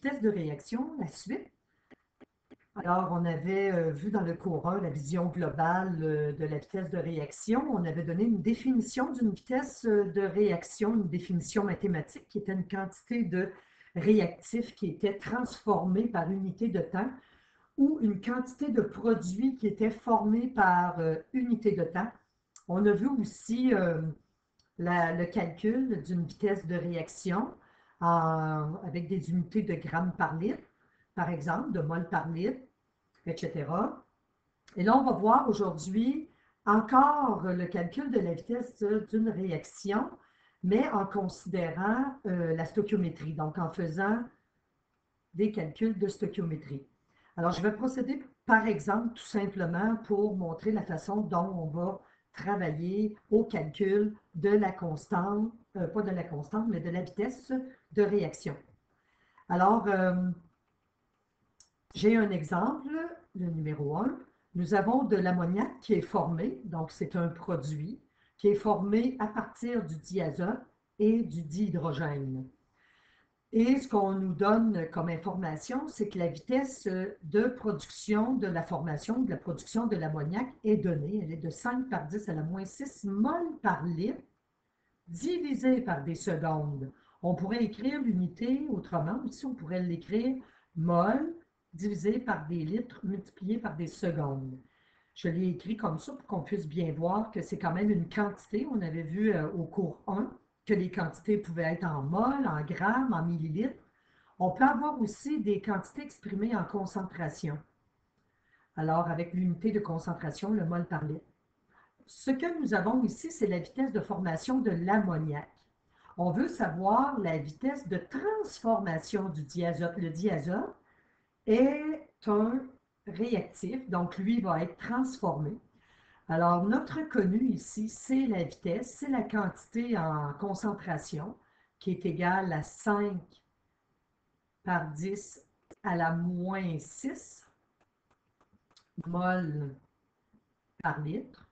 vitesse de réaction, la suite. Alors, on avait vu dans le cours 1 la vision globale de la vitesse de réaction. On avait donné une définition d'une vitesse de réaction, une définition mathématique qui était une quantité de réactif qui était transformée par unité de temps ou une quantité de produit qui était formée par unité de temps. On a vu aussi le calcul d'une vitesse de réaction avec des unités de grammes par litre, par exemple, de mol par litre, etc. Et là, on va voir aujourd'hui encore le calcul de la vitesse d'une réaction, mais en considérant la stoichiométrie, donc en faisant des calculs de stoichiométrie. Alors, je vais procéder par exemple tout simplement pour montrer la façon dont on va travailler au calcul de la constante, pas de la constante, mais de la vitesse de réaction. Alors, j'ai un exemple, le numéro 1. Nous avons de l'ammoniac qui est formé, donc c'est un produit qui est formé à partir du diazote et du dihydrogène. Et ce qu'on nous donne comme information, c'est que la vitesse de production de la formation, de la production de l'ammoniac est donnée. Elle est de 5 par 10 à la moins 6 mol par litre, divisé par des secondes. On pourrait écrire l'unité autrement. Ici, on pourrait l'écrire mol divisé par des litres multiplié par des secondes. Je l'ai écrit comme ça pour qu'on puisse bien voir que c'est quand même une quantité. On avait vu au cours 1 que les quantités pouvaient être en mol, en grammes, en millilitres. On peut avoir aussi des quantités exprimées en concentration. Alors, avec l'unité de concentration, le mol par litre. Ce que nous avons ici, c'est la vitesse de formation de l'ammoniac. On veut savoir la vitesse de transformation du diazote. Le diazote est un réactif, donc lui va être transformé. Alors, notre connu ici, c'est la vitesse, c'est la quantité en concentration qui est égale à 5 par 10 à la moins 6 mol par litre.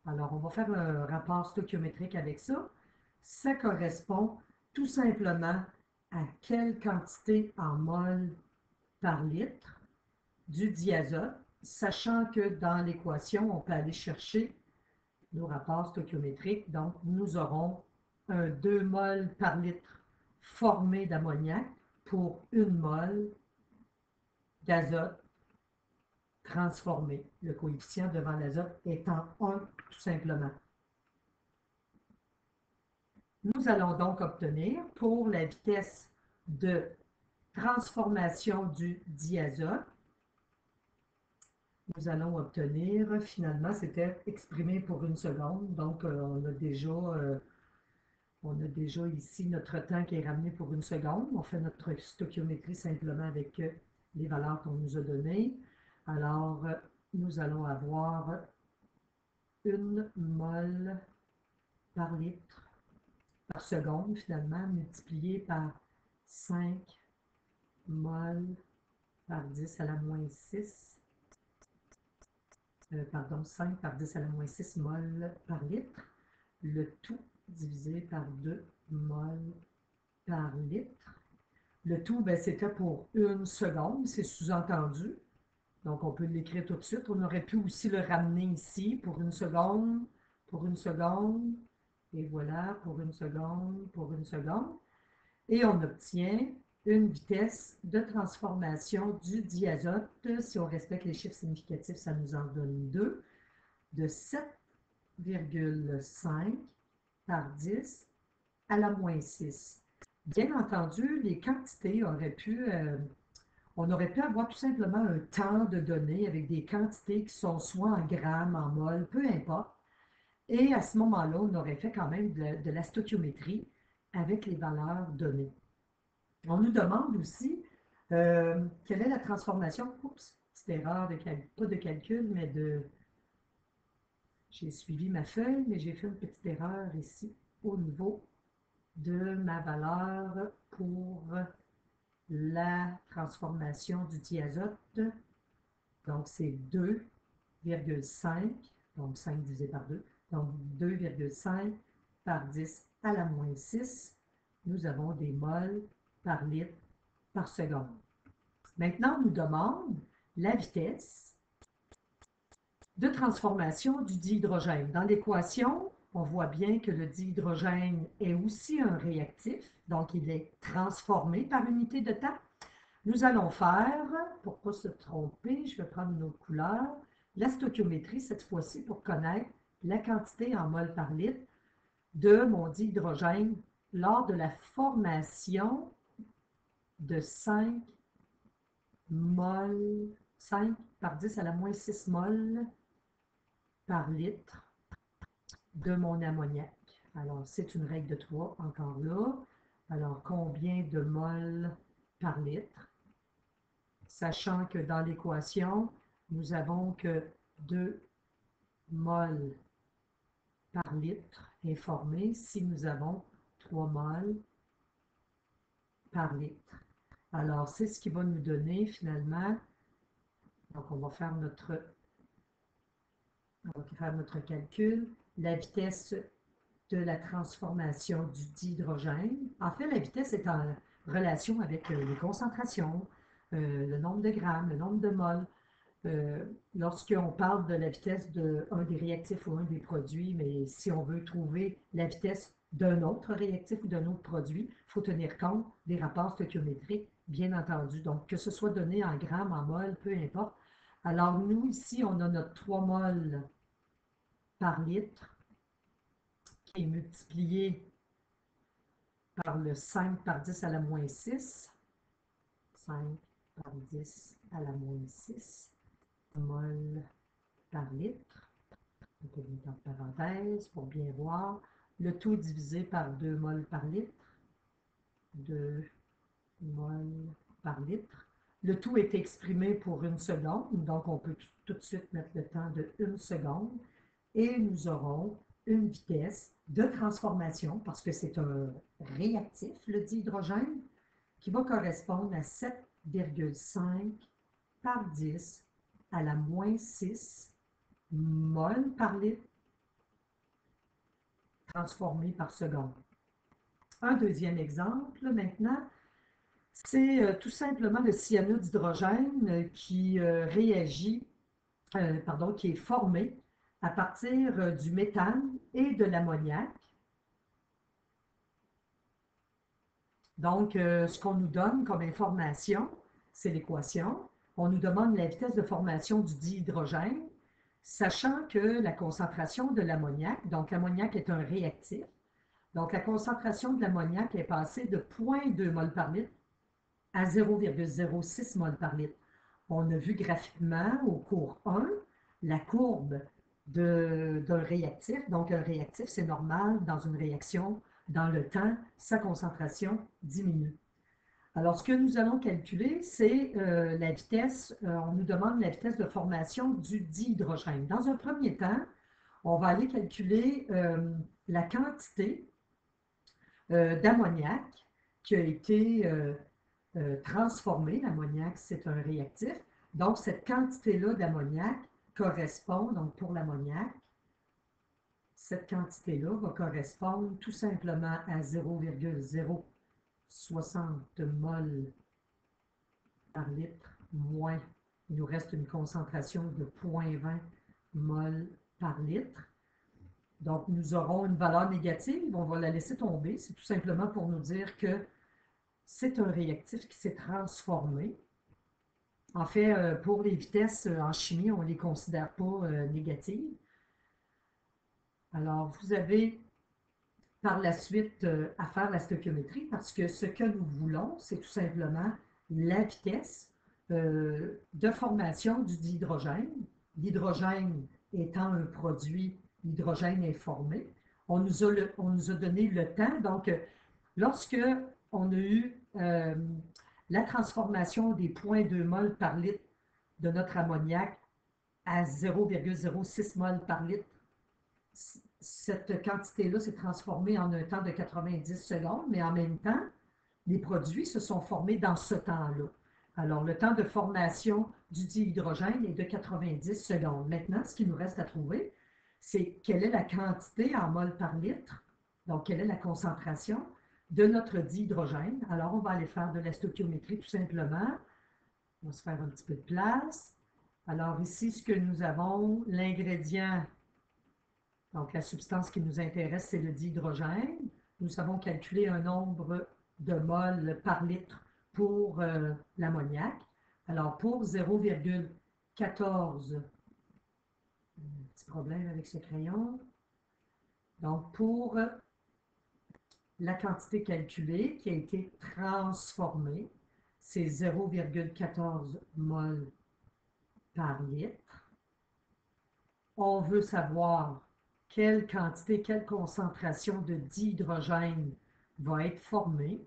Alors, on va faire un rapport stoichiométrique avec ça. Ça correspond tout simplement à quelle quantité en mol par litre du diazote, sachant que dans l'équation, on peut aller chercher nos rapports stoichiométriques. Donc, nous aurons un 2 mol par litre formé d'ammoniac pour 1 mol d'azote transformé. Le coefficient devant l'azote étant 1 tout simplement. Nous allons donc obtenir pour la vitesse de transformation du diazote, nous allons obtenir, finalement, c'était exprimé pour 1 seconde, donc on a déjà ici notre temps qui est ramené pour 1 seconde. On fait notre stoichiométrie simplement avec les valeurs qu'on nous a données. Alors, nous allons avoir 1 mol par litre par seconde, finalement, multiplié par 5 mol par 10 à la moins 6. Pardon, 5 par 10 à la moins 6 mol par litre. Le tout divisé par 2 mol par litre. Le tout, ben, c'était pour 1 seconde, c'est sous-entendu. Donc, on peut l'écrire tout de suite. On aurait pu aussi le ramener ici pour 1 seconde, pour 1 seconde, et voilà, pour 1 seconde, pour 1 seconde. Et on obtient une vitesse de transformation du diazote. Si on respecte les chiffres significatifs, ça nous en donne 2, de 7,5 par 10 à la moins 6. Bien entendu, les quantités on aurait pu avoir tout simplement un temps de données avec des quantités qui sont soit en grammes, en mol, peu importe. Et à ce moment-là, on aurait fait quand même de la stoichiométrie avec les valeurs données. On nous demande aussi quelle est la transformation, oups, petite erreur, pas de calcul, mais de... J'ai suivi ma feuille, mais j'ai fait une petite erreur ici au niveau de ma valeur pour la transformation du diazote. Donc, c'est 2,5, donc 5 divisé par 2, donc 2,5 par 10 à la moins 6. Nous avons des mols par litre par seconde. Maintenant, on nous demande la vitesse de transformation du dihydrogène. Dans l'équation, on voit bien que le dihydrogène est aussi un réactif, donc il est transformé par unité de temps. Nous allons faire, pour ne pas se tromper, je vais prendre une autre couleur, la stoichiométrie cette fois-ci pour connaître la quantité en mol par litre de mon dihydrogène lors de la formation de 5 mol, 5 par 10 à la moins 6 mol par litre de mon ammoniac. Alors, c'est une règle de 3 encore là. Alors, combien de mol par litre? Sachant que dans l'équation, nous avons que 2 mol par litre informés si nous avons 3 mol par litre. Alors, c'est ce qui va nous donner finalement, donc on va faire notre calcul, la vitesse de la transformation du dihydrogène. En fait, la vitesse est en relation avec les concentrations, le nombre de grammes, le nombre de moles. Lorsqu'on parle de la vitesse d'un des réactifs ou un des produits, mais si on veut trouver la vitesse d'un autre réactif ou d'un autre produit, il faut tenir compte des rapports stoichiométriques, bien entendu. Donc, que ce soit donné en grammes, en moles, peu importe. Alors, nous, ici, on a notre 3 moles par litre qui est multiplié par le 5 par 10 à la moins 6. 5 par 10 à la moins 6 mol par litre. On peut mettre en parenthèse pour bien voir. Le tout divisé par 2 mol par litre. 2 mol par litre. Le tout est exprimé pour 1 seconde, donc on peut tout de suite mettre le temps de 1 seconde et nous aurons une vitesse de transformation, parce que c'est un réactif, le dihydrogène, qui va correspondre à 7,5 par 10 à la moins 6 mol par litre transformé par seconde. Un deuxième exemple maintenant, c'est tout simplement le cyanure d'hydrogène qui réagit, qui est formé à partir du méthane et de l'ammoniac. Donc, ce qu'on nous donne comme information, c'est l'équation. On nous demande la vitesse de formation du dihydrogène, sachant que la concentration de l'ammoniac, donc l'ammoniac est un réactif, donc la concentration de l'ammoniac est passée de 0,2 mol par litre à 0,06 mol par litre. On a vu graphiquement au cours 1 la courbe d'un réactif. Donc, un réactif, c'est normal dans une réaction, dans le temps, sa concentration diminue. Alors, ce que nous allons calculer, c'est la vitesse, on nous demande la vitesse de formation du dihydrogène. Dans un premier temps, on va aller calculer la quantité d'ammoniac qui a été transformée. L'ammoniac, c'est un réactif. Donc, cette quantité-là d'ammoniac correspond, donc pour l'ammoniac, cette quantité-là va correspondre tout simplement à 0,060 mol par litre moins, il nous reste une concentration de 0,20 mol par litre. Donc, nous aurons une valeur négative, on va la laisser tomber. C'est tout simplement pour nous dire que c'est un réactif qui s'est transformé. En fait, pour les vitesses en chimie, on ne les considère pas négatives. Alors, vous avez par la suite à faire la stoichiométrie parce que ce que nous voulons, c'est tout simplement la vitesse de formation du dihydrogène. L'hydrogène étant un produit, l'hydrogène est formé. On nous a donné le temps. Donc, lorsque on a eu la transformation des 0,2 mol par litre de notre ammoniac à 0,06 mol par litre, cette quantité-là s'est transformée en un temps de 90 secondes, mais en même temps, les produits se sont formés dans ce temps-là. Alors, le temps de formation du dihydrogène est de 90 secondes. Maintenant, ce qu'il nous reste à trouver, c'est quelle est la quantité en mol par litre, donc quelle est la concentration de notre dihydrogène. Alors, on va aller faire de la stoichiométrie tout simplement. On va se faire un petit peu de place. Alors ici, ce que nous avons, l'ingrédient, donc la substance qui nous intéresse, c'est le dihydrogène. Nous avons calculé un nombre de moles par litre pour l'ammoniac. Alors pour 0,14, petit problème avec ce crayon. Donc pour la quantité calculée qui a été transformée, c'est 0,14 mol par litre. On veut savoir quelle quantité, quelle concentration de dihydrogène va être formée.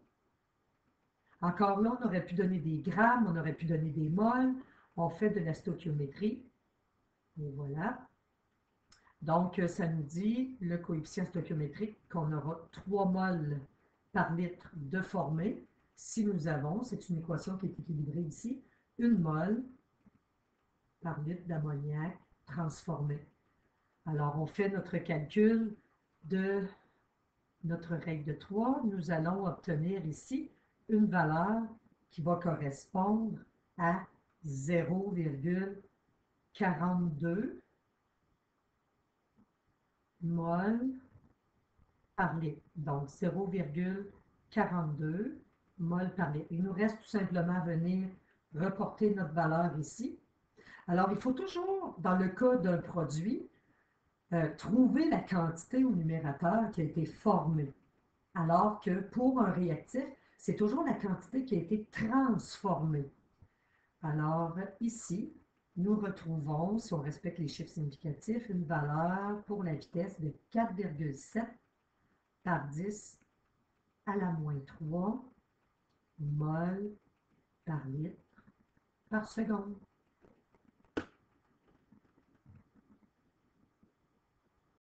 Encore là, on aurait pu donner des grammes, on aurait pu donner des moles. On fait de la stoichiométrie. Et voilà. Donc, ça nous dit, le coefficient stoichiométrique, qu'on aura 3 moles par litre de formé. Si nous avons, c'est une équation qui est équilibrée ici, 1 mol par litre d'ammoniac transformé. Alors, on fait notre calcul de notre règle de 3. Nous allons obtenir ici une valeur qui va correspondre à 0,42 mol par litre. Donc, 0,42 mol par litre. Il nous reste tout simplement à venir reporter notre valeur ici. Alors, il faut toujours, dans le cas d'un produit, trouver la quantité au numérateur qui a été formée. Alors que pour un réactif, c'est toujours la quantité qui a été transformée. Alors, ici, nous retrouvons, si on respecte les chiffres significatifs, une valeur pour la vitesse de 4,7 par 10 à la moins 3 mol par litre par seconde.